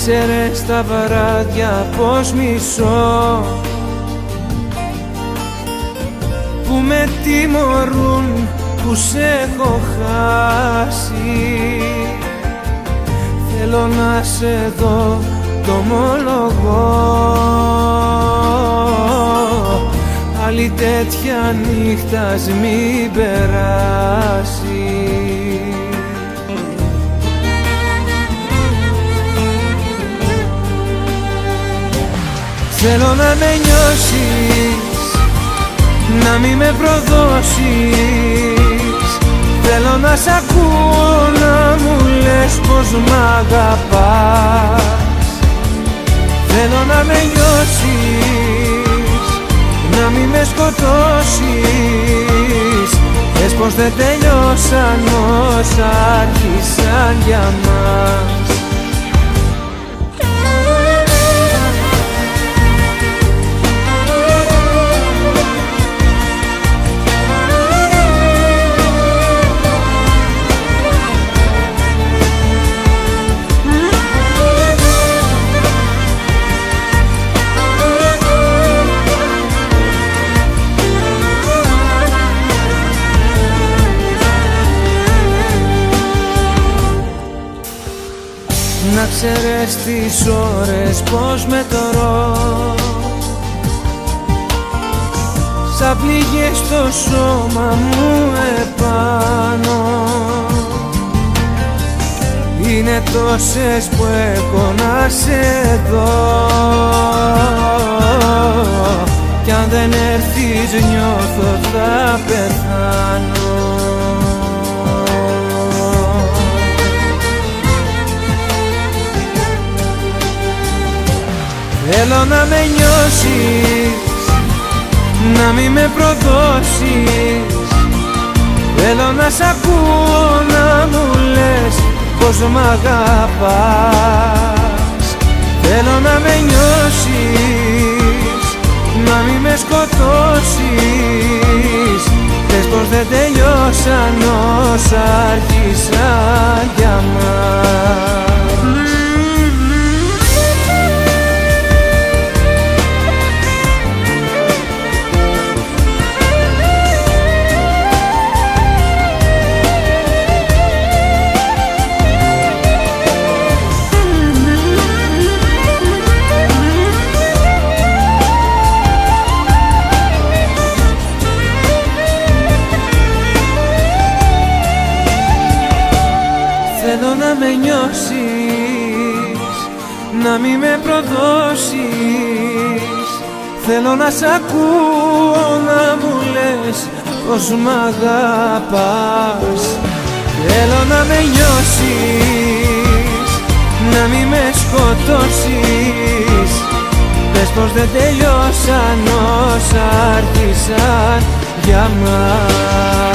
ξέρεις τα βράδια πως μισώ, που με τιμωρούν που σε έχω χάσει. Θέλω να σε δω, το ομολογώ, άλλη τέτοια νύχτα ας μην περάσει. Θέλω να με νιώσεις, να μη με προδώσεις. Θέλω να σ' ακούω να μου λες πως μ' αγαπάς. Θέλω να με νιώσεις, να μη με σκοτώσεις. Πες πως δεν τελειώσαν όσα άρχισαν για μας. Να ξέρεις τις ώρες πως μετρώ, σαν πληγές στο σώμα μου επάνω. Είναι τόσες που έχω να σε δω, κι αν δεν έρθεις νιώθω θα πεθάνω. Θέλω να με νιώσεις, να μη με προδώσεις. Θέλω να σ' ακούω να μου λες πως μ' αγαπάς. Θέλω να με νιώσεις, να μη με σκοτώσεις. Πες πως δεν τελειώσαν όσα άρχισαν για μας. Θέλω να με νιώσεις, να μη με προδώσεις. Θέλω να σ' ακούω να μου λες πως μ' αγαπάς. Θέλω να με νιώσεις, να μη με σκοτώσεις. Πες πως δεν τελειώσαν όσα άρχισαν για μας.